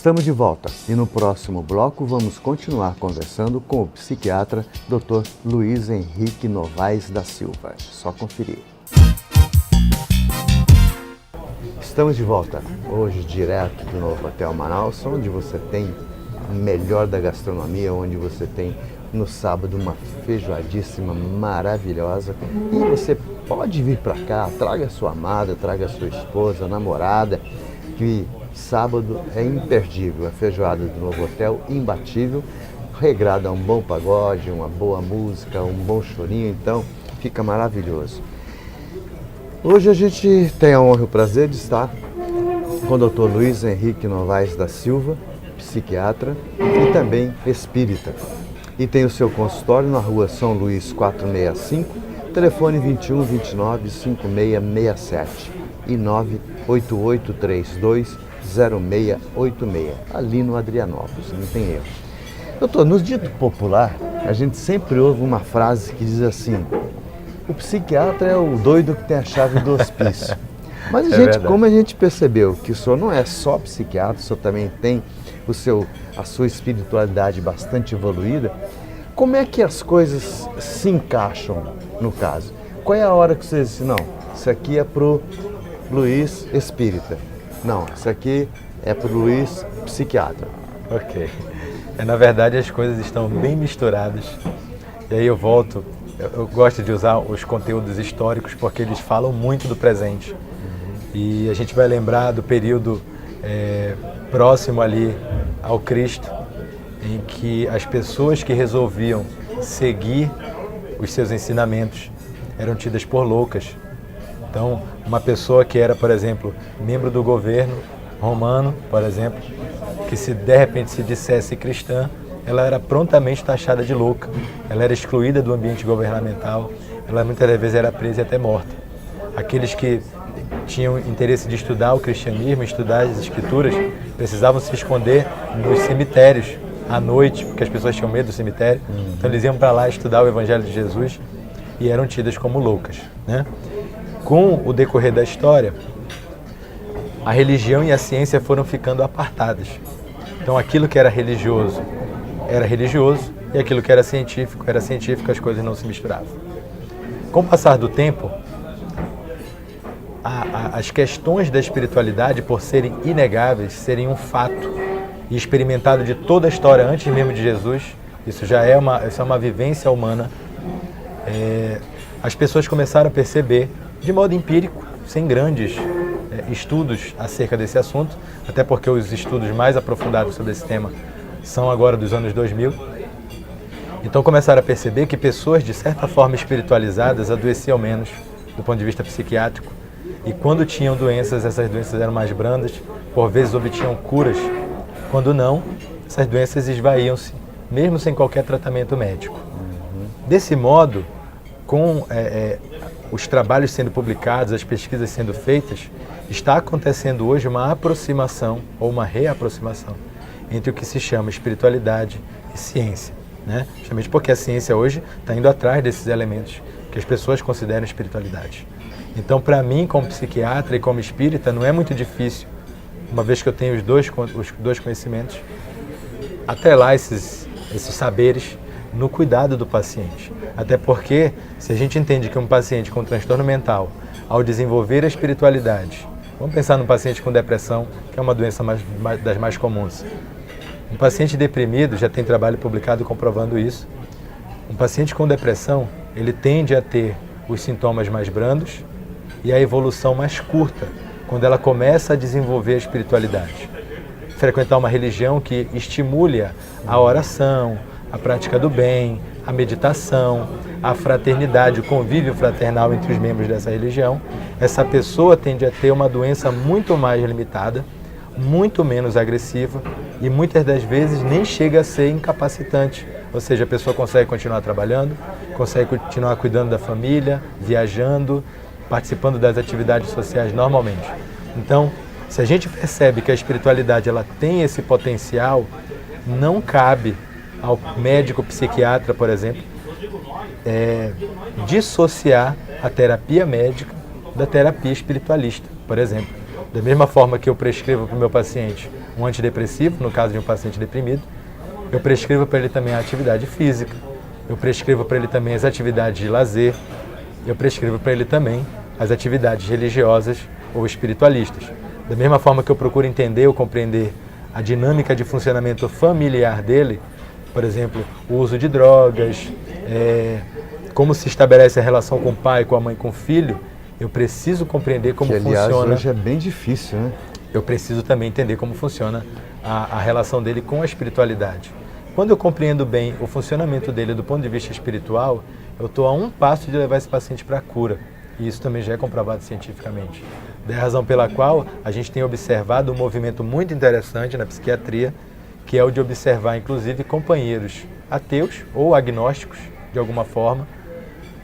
Estamos de volta e no próximo bloco vamos continuar conversando com o psiquiatra Dr. Luiz Henrique Novaes da Silva. Só conferir. Estamos de volta, hoje direto do novo Hotel Manaus, onde você tem a melhor da gastronomia, onde você tem no sábado uma feijoadíssima maravilhosa e você pode vir para cá, traga sua amada, traga sua esposa, namorada, que sábado é imperdível, a feijoada do novo hotel, imbatível, regrada a um bom pagode, uma boa música, um bom chorinho, então fica maravilhoso. Hoje a gente tem a honra e o prazer de estar com o Dr. Luiz Henrique Novaes da Silva, psiquiatra e também espírita. E tem o seu consultório na rua São Luís 465, telefone 21 29 5667 e 98832 0686, ali no Adrianópolis, não tem erro. Doutor, no dito popular, a gente sempre ouve uma frase que diz assim: o psiquiatra é o doido que tem a chave do hospício. Mas como a gente percebeu que o senhor não é só psiquiatra, o senhor também tem a sua espiritualidade bastante evoluída, como é que as coisas se encaixam no caso? Qual é a hora que você diz assim, não, isso aqui é pro Luiz espírita, não, isso aqui é pro Luiz psiquiatra? Ok. Na verdade as coisas estão bem misturadas, e aí eu gosto de usar os conteúdos históricos porque eles falam muito do presente. E a gente vai lembrar do período próximo ali ao Cristo, em que as pessoas que resolviam seguir os seus ensinamentos eram tidas por loucas. Então, uma pessoa que era, por exemplo, membro do governo romano, por exemplo, que se de repente se dissesse cristã, ela era prontamente taxada de louca, ela era excluída do ambiente governamental, ela muitas vezes era presa e até morta. Aqueles que tinham interesse de estudar o cristianismo, estudar as escrituras, precisavam se esconder nos cemitérios à noite, porque as pessoas tinham medo do cemitério, então eles iam para lá estudar o Evangelho de Jesus e eram tidas como loucas, né? Com o decorrer da história, a religião e a ciência foram ficando apartadas. Então aquilo que era religioso, e aquilo que era científico, as coisas não se misturavam. Com o passar do tempo, as questões da espiritualidade, por serem inegáveis, serem um fato e experimentado de toda a história antes mesmo de Jesus, isso é uma vivência humana, as pessoas começaram a perceber, de modo empírico, sem grandes estudos acerca desse assunto, até porque os estudos mais aprofundados sobre esse tema são agora dos anos 2000. Então começaram a perceber que pessoas de certa forma espiritualizadas adoeciam menos do ponto de vista psiquiátrico, e quando tinham doenças, essas doenças eram mais brandas, por vezes obtinham curas. Quando não, essas doenças esvaíam-se, mesmo sem qualquer tratamento médico. Desse modo, com os trabalhos sendo publicados, as pesquisas sendo feitas, está acontecendo hoje uma aproximação ou uma reaproximação entre o que se chama espiritualidade e ciência, né? Justamente porque a ciência hoje está indo atrás desses elementos que as pessoas consideram espiritualidade. Então, para mim, como psiquiatra e como espírita, não é muito difícil, uma vez que eu tenho os dois conhecimentos, atrelar esses saberes no cuidado do paciente. Até porque, se a gente entende que um paciente com transtorno mental, ao desenvolver a espiritualidade, vamos pensar num paciente com depressão, que é uma doença das mais comuns. Um paciente deprimido, já tem trabalho publicado comprovando isso, um paciente com depressão, ele tende a ter os sintomas mais brandos e a evolução mais curta, quando ela começa a desenvolver a espiritualidade. Frequentar uma religião que estimule a oração, a prática do bem, a meditação, a fraternidade, o convívio fraternal entre os membros dessa religião, essa pessoa tende a ter uma doença muito mais limitada, muito menos agressiva e muitas das vezes nem chega a ser incapacitante. Ou seja, a pessoa consegue continuar trabalhando, consegue continuar cuidando da família, viajando, participando das atividades sociais normalmente. Então, se a gente percebe que a espiritualidade ela tem esse potencial, não cabe ao médico psiquiatra, por exemplo, dissociar a terapia médica da terapia espiritualista, por exemplo. Da mesma forma que eu prescrevo para o meu paciente um antidepressivo, no caso de um paciente deprimido, eu prescrevo para ele também a atividade física, eu prescrevo para ele também as atividades de lazer, eu prescrevo para ele também as atividades religiosas ou espiritualistas. Da mesma forma que eu procuro entender ou compreender a dinâmica de funcionamento familiar dele, por exemplo, o uso de drogas, como se estabelece a relação com o pai, com a mãe, com o filho, eu preciso compreender como aliás, funciona. Hoje é bem difícil, né? Eu preciso também entender como funciona a relação dele com a espiritualidade. Quando eu compreendo bem o funcionamento dele do ponto de vista espiritual, eu estou a um passo de levar esse paciente para a cura. E isso também já é comprovado cientificamente. Daí a razão pela qual a gente tem observado um movimento muito interessante na psiquiatria, que é o de observar, inclusive, companheiros ateus ou agnósticos, de alguma forma,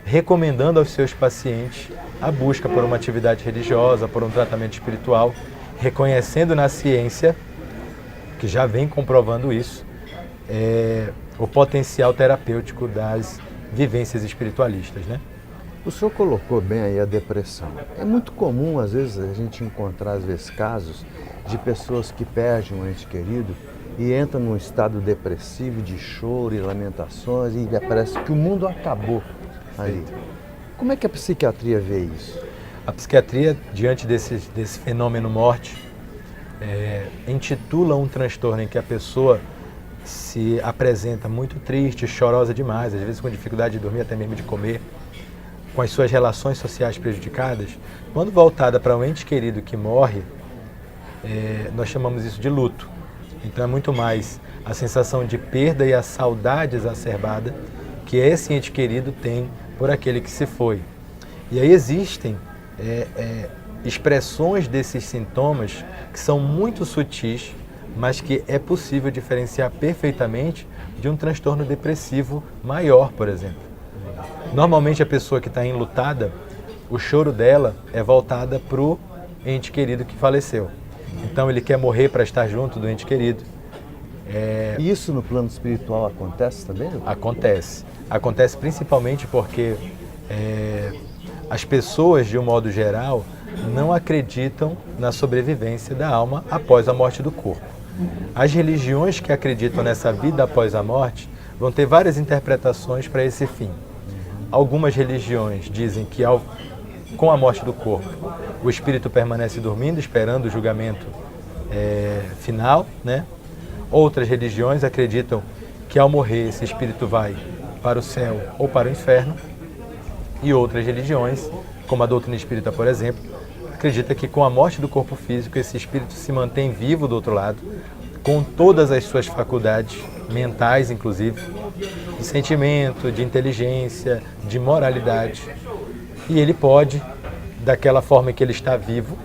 recomendando aos seus pacientes a busca por uma atividade religiosa, por um tratamento espiritual, reconhecendo na ciência, que já vem comprovando isso, o potencial terapêutico das vivências espiritualistas, né? O senhor colocou bem aí a depressão. É muito comum, às vezes, a gente encontrar, às vezes, casos de pessoas que perdem um ente querido e entram num estado depressivo de choro e lamentações e parece que o mundo acabou ali. Como é que a psiquiatria vê isso? A psiquiatria, diante desse fenômeno morte, intitula um transtorno em que a pessoa se apresenta muito triste, chorosa demais, às vezes com dificuldade de dormir, até mesmo de comer, com as suas relações sociais prejudicadas. Quando voltada para um ente querido que morre, nós chamamos isso de luto. Então é muito mais a sensação de perda e a saudade exacerbada que esse ente querido tem por aquele que se foi. E aí existem expressões desses sintomas que são muito sutis, mas que é possível diferenciar perfeitamente de um transtorno depressivo maior, por exemplo. Normalmente a pessoa que está enlutada, o choro dela é voltada para o ente querido que faleceu. Então ele quer morrer para estar junto do ente querido. E isso no plano espiritual acontece também? Acontece. Acontece principalmente porque as pessoas, de um modo geral, não acreditam na sobrevivência da alma após a morte do corpo. As religiões que acreditam nessa vida após a morte vão ter várias interpretações para esse fim. Algumas religiões dizem que com a morte do corpo, o espírito permanece dormindo, esperando o julgamento final, né? Outras religiões acreditam que ao morrer esse espírito vai para o céu ou para o inferno. E outras religiões, como a doutrina espírita, por exemplo, acredita que com a morte do corpo físico, esse espírito se mantém vivo do outro lado, com todas as suas faculdades mentais, inclusive, de sentimento, de inteligência, de moralidade. E ele pode, daquela forma que ele está vivo,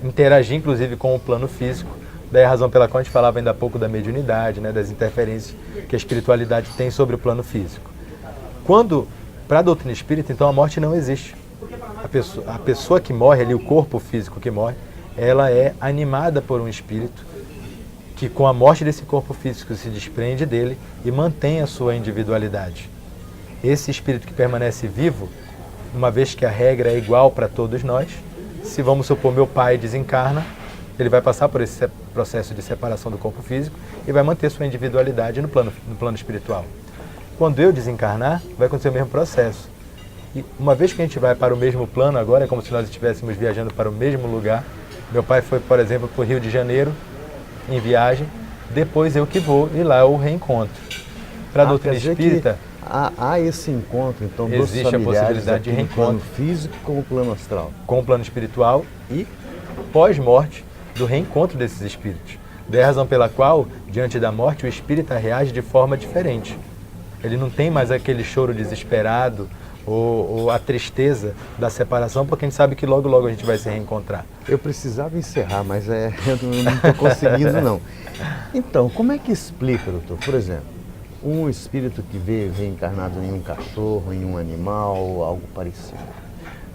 interagir, inclusive, com o plano físico. Daí a razão pela qual a gente falava ainda há pouco da mediunidade, né, das interferências que a espiritualidade tem sobre o plano físico. Para a doutrina espírita, então, a morte não existe. A pessoa que morre, ali, o corpo físico que morre, ela é animada por um espírito que, com a morte desse corpo físico, se desprende dele e mantém a sua individualidade. Esse espírito que permanece vivo, uma vez que a regra é igual para todos nós, se vamos supor meu pai desencarna, ele vai passar por esse processo de separação do corpo físico e vai manter sua individualidade no plano espiritual. Quando eu desencarnar, vai acontecer o mesmo processo. E uma vez que a gente vai para o mesmo plano agora, é como se nós estivéssemos viajando para o mesmo lugar. Meu pai foi, por exemplo, para o Rio de Janeiro, em viagem, depois eu que vou e lá eu reencontro. Para a doutrina espírita, há esse encontro, então, dos existe a familiares possibilidade de aqui no reencontro plano físico com o plano astral. Com o plano espiritual e pós-morte do reencontro desses espíritos. Daí a razão pela qual, diante da morte, o espírita reage de forma diferente. Ele não tem mais aquele choro desesperado ou a tristeza da separação, porque a gente sabe que logo, logo a gente vai se reencontrar. Eu precisava encerrar, mas eu não estou conseguindo, não. Então, como é que explica, doutor? Por exemplo, um espírito que veio reencarnado em um cachorro, em um animal, ou algo parecido.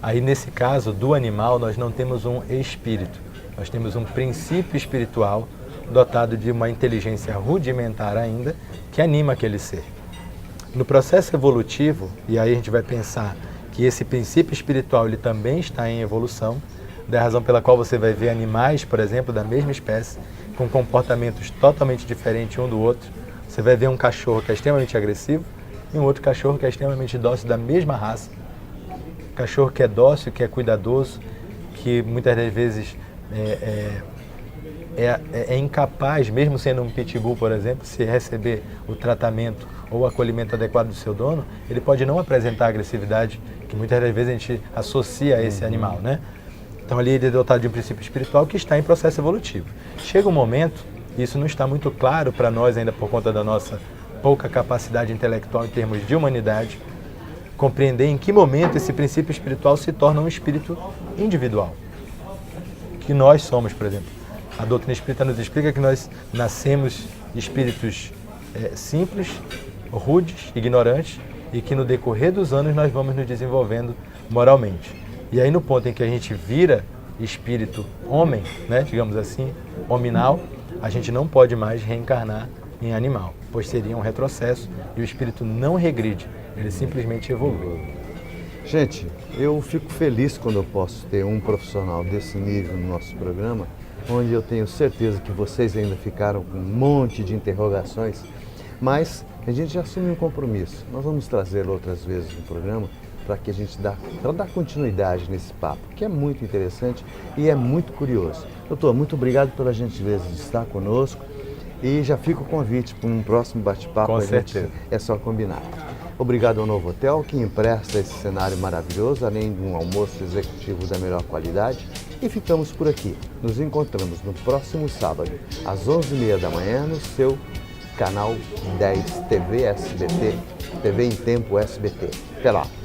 Aí, nesse caso, do animal, nós não temos um espírito. Nós temos um princípio espiritual dotado de uma inteligência rudimentar ainda, que anima aquele ser. No processo evolutivo, e aí a gente vai pensar que esse princípio espiritual ele também está em evolução, da razão pela qual você vai ver animais, por exemplo, da mesma espécie, com comportamentos totalmente diferentes um do outro. Você vai ver um cachorro que é extremamente agressivo e um outro cachorro que é extremamente dócil da mesma raça. Cachorro que é dócil, que é cuidadoso, que muitas das vezes é incapaz, mesmo sendo um pitbull, por exemplo, se receber o tratamento ou o acolhimento adequado do seu dono, ele pode não apresentar a agressividade que muitas das vezes a gente associa a esse animal, né? Então ali ele é dotado de um princípio espiritual que está em processo evolutivo. Chega um momento, e isso não está muito claro para nós ainda por conta da nossa pouca capacidade intelectual em termos de humanidade, compreender em que momento esse princípio espiritual se torna um espírito individual. Que nós somos, por exemplo. A doutrina espírita nos explica que nós nascemos espíritos simples, rudes, ignorantes, e que no decorrer dos anos nós vamos nos desenvolvendo moralmente. E aí no ponto em que a gente vira espírito homem, né, digamos assim, hominal, a gente não pode mais reencarnar em animal, pois seria um retrocesso e o espírito não regride, ele simplesmente evolui. Gente, eu fico feliz quando eu posso ter um profissional desse nível no nosso programa, onde eu tenho certeza que vocês ainda ficaram com um monte de interrogações, mas a gente já assume um compromisso. Nós vamos trazê-lo outras vezes no programa para que a gente dar continuidade nesse papo, que é muito interessante e é muito curioso. Doutor, muito obrigado pela gentileza de estar conosco e já fica o convite para um próximo bate-papo. Com certeza. É só combinar. Obrigado ao Novo Hotel, que empresta esse cenário maravilhoso, além de um almoço executivo da melhor qualidade. E ficamos por aqui. Nos encontramos no próximo sábado, às 11h30 da manhã, no seu canal 10 TV SBT, TV em Tempo SBT. Até lá!